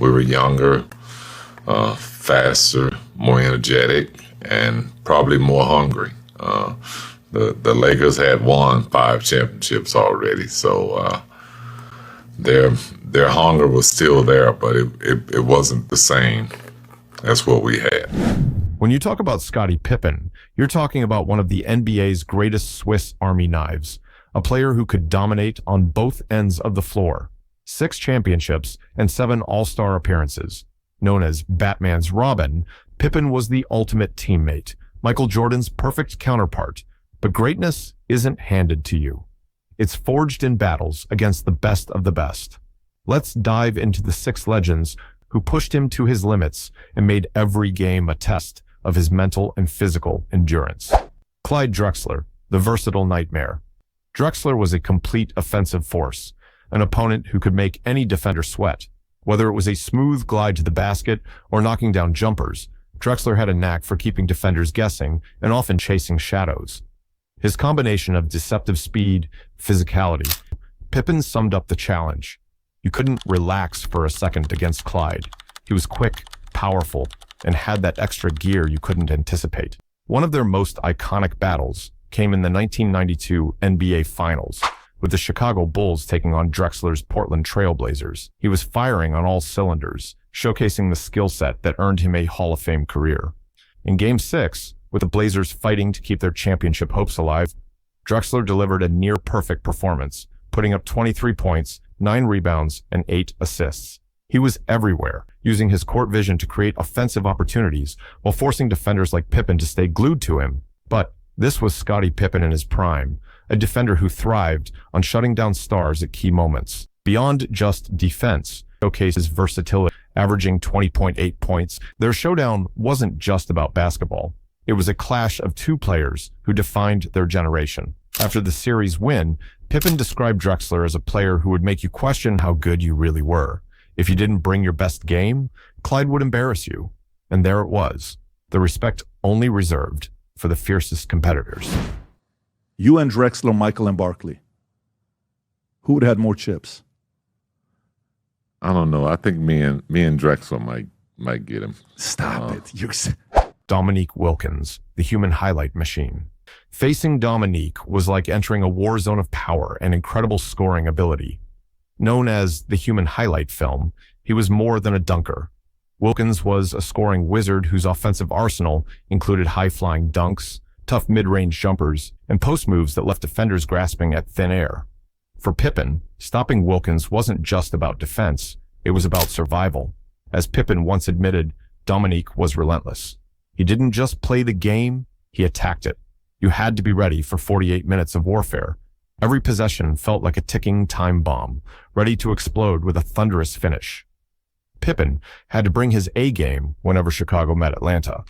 We were younger, faster, more energetic, and probably more hungry. The Lakers had won 5 championships already, so their hunger was still there, but it wasn't the same as what we had. When you talk about Scottie Pippen, you're talking about one of the NBA's greatest Swiss Army knives, a player who could dominate on both ends of the floor. 6 championships and 7 All-Star appearances. Known as Batman's Robin, Pippen was the ultimate teammate, Michael Jordan's perfect counterpart. But greatness isn't handed to you. It's forged in battles against the best of the best. Let's dive into the 6 legends who pushed him to his limits and made every game a test of his mental and physical endurance. Clyde Drexler, the versatile nightmare. Drexler was a complete offensive force, an opponent who could make any defender sweat. Whether it was a smooth glide to the basket or knocking down jumpers, Drexler had a knack for keeping defenders guessing and often chasing shadows. His combination of deceptive speed, physicality. Pippen summed up the challenge. You couldn't relax for a second against Clyde. He was quick, powerful, and had that extra gear you couldn't anticipate. One of their most iconic battles came in the 1992 NBA Finals, with the Chicago Bulls taking on Drexler's Portland Trail Blazers. He was firing on all cylinders, showcasing the skill set that earned him a Hall of Fame career. In Game 6, with the Blazers fighting to keep their championship hopes alive, Drexler delivered a near-perfect performance, putting up 23 points, 9 rebounds, and 8 assists. He was everywhere, using his court vision to create offensive opportunities while forcing defenders like Pippen to stay glued to him. But this was Scottie Pippen in his prime, a defender who thrived on shutting down stars at key moments. Beyond just defense, showcased his versatility, averaging 20.8 points. Their showdown wasn't just about basketball. It was a clash of 2 players who defined their generation. After the series win, Pippen described Drexler as a player who would make you question how good you really were. If you didn't bring your best game, Clyde would embarrass you. And there it was, the respect only reserved for the fiercest competitors. You and Drexler, Michael, and Barkley. Who would have had more chips? I don't know. I think me and Drexler might get him. Stop it. You're... Dominique Wilkins, the human highlight machine. Facing Dominique was like entering a war zone of power and incredible scoring ability. Known as the human highlight film, he was more than a dunker. Wilkins was a scoring wizard whose offensive arsenal included high-flying dunks, tough mid-range jumpers, and post moves that left defenders grasping at thin air. For Pippen, stopping Wilkins wasn't just about defense, it was about survival. As Pippen once admitted, Dominique was relentless. He didn't just play the game, he attacked it. You had to be ready for 48 minutes of warfare. Every possession felt like a ticking time bomb, ready to explode with a thunderous finish. Pippen had to bring his A game whenever Chicago met Atlanta.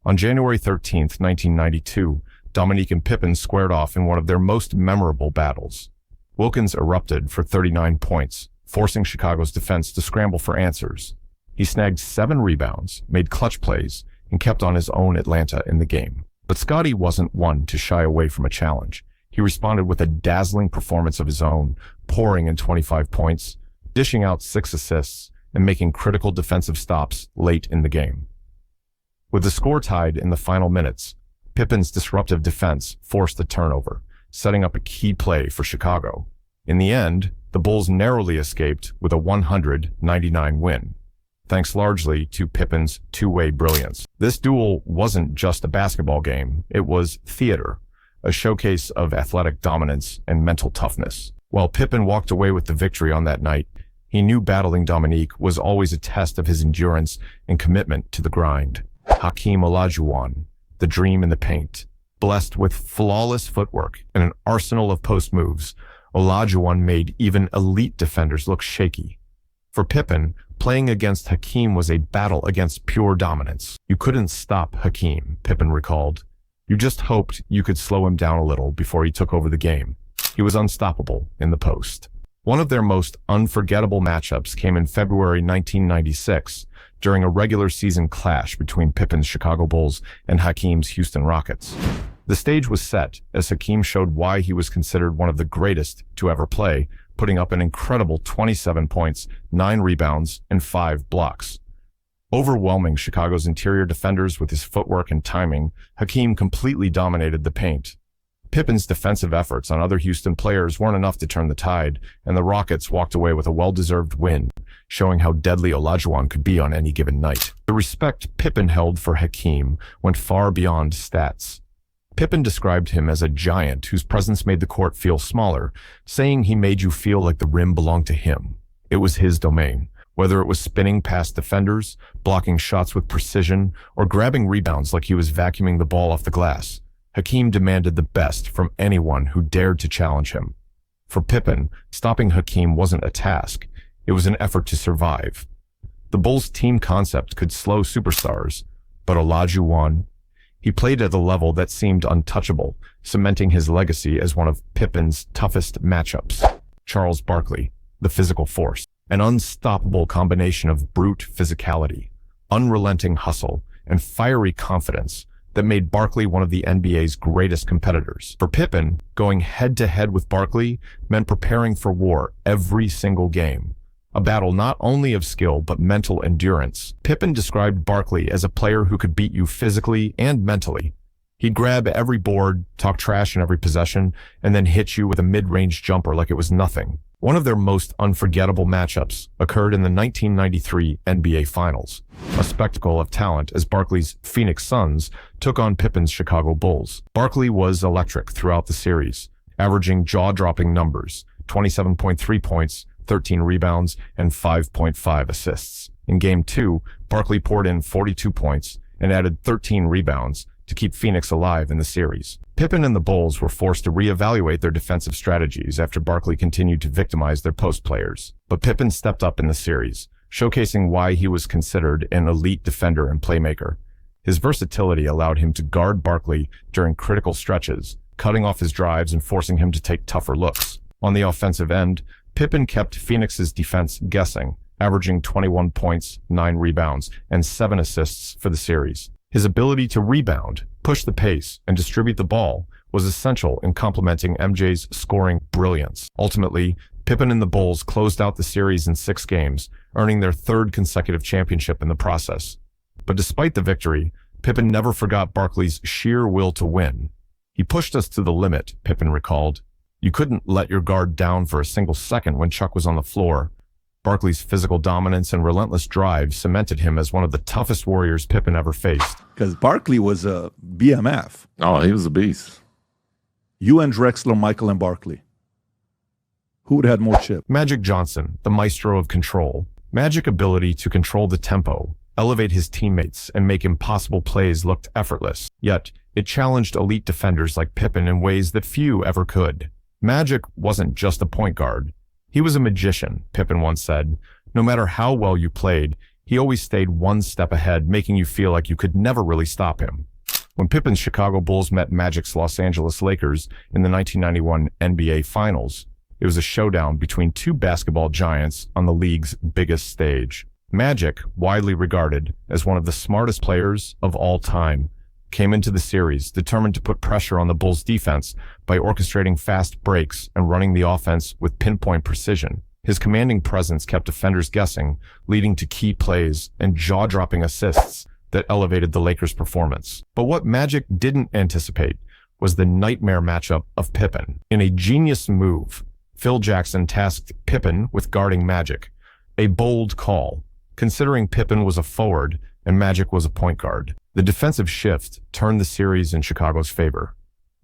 On January 13th, 1992, Dominique and Pippen squared off in one of their most memorable battles. Wilkins erupted for 39 points, forcing Chicago's defense to scramble for answers. He snagged 7 rebounds, made clutch plays, and kept on his own Atlanta in the game. But Scottie wasn't one to shy away from a challenge. He responded with a dazzling performance of his own, pouring in 25 points, dishing out 6 assists, and making critical defensive stops late in the game. With the score tied in the final minutes, Pippen's disruptive defense forced a turnover, setting up a key play for Chicago. In the end, the Bulls narrowly escaped with a 199 win, thanks largely to Pippen's two-way brilliance. This duel wasn't just a basketball game, it was theater, a showcase of athletic dominance and mental toughness. While Pippen walked away with the victory on that night, he knew battling Dominique was always a test of his endurance and commitment to the grind. Hakeem Olajuwon, the dream in the paint. Blessed with flawless footwork and an arsenal of post moves, Olajuwon made even elite defenders look shaky. For Pippen, playing against Hakeem was a battle against pure dominance. You couldn't stop Hakeem, Pippen recalled. You just hoped you could slow him down a little before he took over the game. He was unstoppable in the post. One of their most unforgettable matchups came in February 1996 during a regular season clash between Pippen's Chicago Bulls and Hakeem's Houston Rockets. The stage was set as Hakeem showed why he was considered one of the greatest to ever play putting up an incredible 27 points, 9 rebounds, and 5 blocks. Overwhelming Chicago's interior defenders with his footwork and timing, Hakeem completely dominated the paint. Pippen's defensive efforts on other Houston players weren't enough to turn the tide, and the Rockets walked away with a well-deserved win, showing how deadly Olajuwon could be on any given night. The respect Pippen held for Hakeem went far beyond stats. Pippen described him as a giant whose presence made the court feel smaller, saying he made you feel like the rim belonged to him. It was his domain. Whether it was spinning past defenders, blocking shots with precision, or grabbing rebounds like he was vacuuming the ball off the glass, Hakeem demanded the best from anyone who dared to challenge him. For Pippen, stopping Hakeem wasn't a task. It was an effort to survive. The Bulls' team concept could slow superstars, but Olajuwon, he played at a level that seemed untouchable, cementing his legacy as one of Pippen's toughest matchups. Charles Barkley, the physical force. An unstoppable combination of brute physicality, unrelenting hustle, and fiery confidence that made Barkley one of the NBA's greatest competitors. For Pippen, going head-to-head with Barkley meant preparing for war every single game. A battle not only of skill but mental endurance. Pippen described Barkley as a player who could beat you physically and mentally. He'd grab every board, talk trash in every possession, and then hit you with a mid-range jumper like it was nothing. One of their most unforgettable matchups occurred in the 1993 NBA Finals, a spectacle of talent as Barkley's Phoenix Suns took on Pippen's Chicago Bulls. Barkley was electric throughout the series, averaging jaw-dropping numbers, 27.3 points, 13 rebounds, and 5.5 assists. In Game 2, Barkley poured in 42 points and added 13 rebounds to keep Phoenix alive in the series. Pippen and the Bulls were forced to reevaluate their defensive strategies after Barkley continued to victimize their post players. But Pippen stepped up in the series, showcasing why he was considered an elite defender and playmaker. His versatility allowed him to guard Barkley during critical stretches, cutting off his drives and forcing him to take tougher looks. On the offensive end, Pippen kept Phoenix's defense guessing, averaging 21 points, 9 rebounds, and 7 assists for the series. His ability to rebound, push the pace, and distribute the ball was essential in complementing MJ's scoring brilliance. Ultimately, Pippen and the Bulls closed out the series in 6 games, earning their 3rd consecutive championship in the process. But despite the victory, Pippen never forgot Barkley's sheer will to win. He pushed us to the limit, Pippen recalled. You couldn't let your guard down for a single second when Chuck was on the floor. Barkley's physical dominance and relentless drive cemented him as one of the toughest warriors Pippen ever faced. Because Barkley was a BMF. Oh, he was a beast. You and Drexler, Michael, and Barkley. Who would have had more chips? Magic Johnson, the maestro of control. Magic ability to control the tempo, elevate his teammates, and make impossible plays looked effortless. Yet, it challenged elite defenders like Pippen in ways that few ever could. Magic wasn't just a point guard. He was a magician, Pippen once said. No matter how well you played, he always stayed one step ahead, making you feel like you could never really stop him. When Pippen's Chicago Bulls met Magic's Los Angeles Lakers in the 1991 NBA Finals, it was a showdown between 2 basketball giants on the league's biggest stage. Magic, widely regarded as one of the smartest players of all time, came into the series determined to put pressure on the Bulls' defense by orchestrating fast breaks and running the offense with pinpoint precision. His commanding presence kept defenders guessing, leading to key plays and jaw-dropping assists that elevated the Lakers' performance. But what Magic didn't anticipate was the nightmare matchup of Pippen. In a genius move, Phil Jackson tasked Pippen with guarding Magic, a bold call, considering Pippen was a forward and Magic was a point guard. The defensive shift turned the series in Chicago's favor.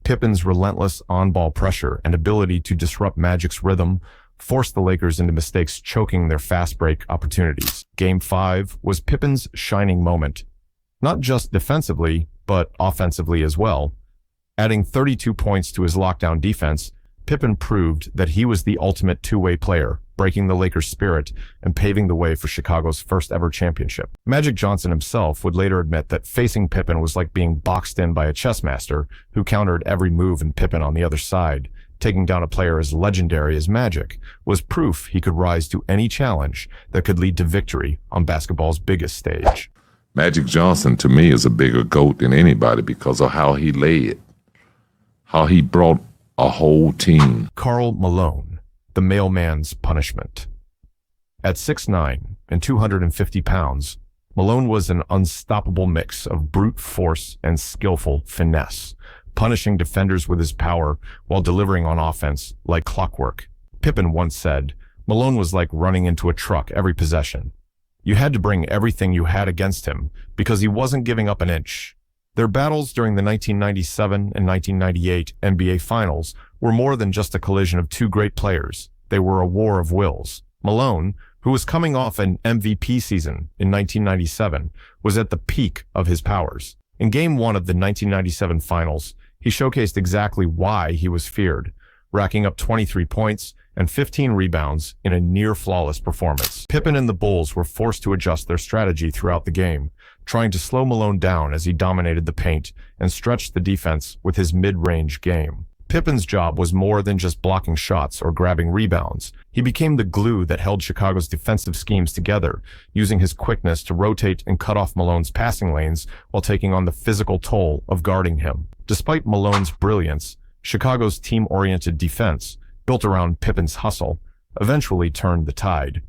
Pippen's relentless on-ball pressure and ability to disrupt Magic's rhythm forced the Lakers into mistakes, choking their fast break opportunities. Game 5 was Pippen's shining moment, not just defensively, but offensively as well. Adding 32 points to his lockdown defense, Pippen proved that he was the ultimate two-way player, breaking the Lakers' spirit and paving the way for Chicago's first ever championship. Magic Johnson himself would later admit that facing Pippen was like being boxed in by a chess master who countered every move in Pippen on the other side. Taking down a player as legendary as Magic was proof he could rise to any challenge that could lead to victory on basketball's biggest stage. Magic Johnson, to me, is a bigger GOAT than anybody because of how he led, how he brought a whole team. Karl Malone, the mailman's punishment. At 6'9" and 250 pounds, Malone was an unstoppable mix of brute force and skillful finesse, punishing defenders with his power while delivering on offense like clockwork. Pippen once said, Malone was like running into a truck every possession. You had to bring everything you had against him because he wasn't giving up an inch. Their battles during the 1997 and 1998 NBA Finals were more than just a collision of two great players. They were a war of wills. Malone, who was coming off an MVP season in 1997, was at the peak of his powers. In Game 1 of the 1997 Finals, he showcased exactly why he was feared, racking up 23 points and 15 rebounds in a near-flawless performance. Pippen and the Bulls were forced to adjust their strategy throughout the game, trying to slow Malone down as he dominated the paint and stretched the defense with his mid-range game. Pippen's job was more than just blocking shots or grabbing rebounds. He became the glue that held Chicago's defensive schemes together, using his quickness to rotate and cut off Malone's passing lanes while taking on the physical toll of guarding him. Despite Malone's brilliance, Chicago's team-oriented defense, built around Pippen's hustle, eventually turned the tide.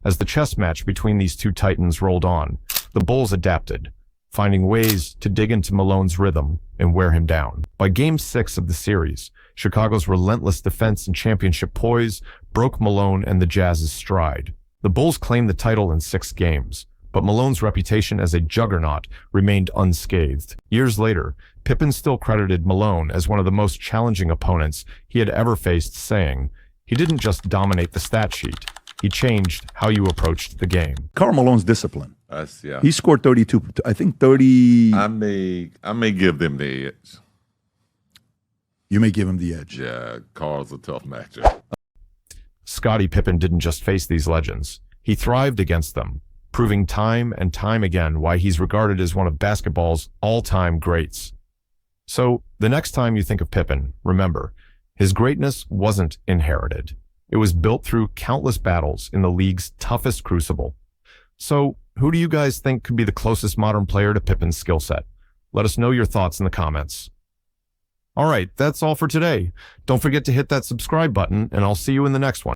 As the chess match between these two titans rolled on, the Bulls adapted, finding ways to dig into Malone's rhythm and wear him down. By Game 6 of the series, Chicago's relentless defense and championship poise broke Malone and the Jazz's stride. The Bulls claimed the title in 6 games, but Malone's reputation as a juggernaut remained unscathed. Years later, Pippen still credited Malone as one of the most challenging opponents he had ever faced, saying, "He didn't just dominate the stat sheet, he changed how you approached the game." Karl Malone's discipline. Yeah. He scored 32, I think 30. I may give them the edge. You may give him the edge. Yeah, Carl's a tough matchup. Scottie Pippen didn't just face these legends. He thrived against them, proving time and time again why he's regarded as one of basketball's all-time greats. So, the next time you think of Pippen, remember, his greatness wasn't inherited. It was built through countless battles in the league's toughest crucible. So, who do you guys think could be the closest modern player to Pippen's skill set? Let us know your thoughts in the comments. All right, that's all for today. Don't forget to hit that subscribe button, and I'll see you in the next one.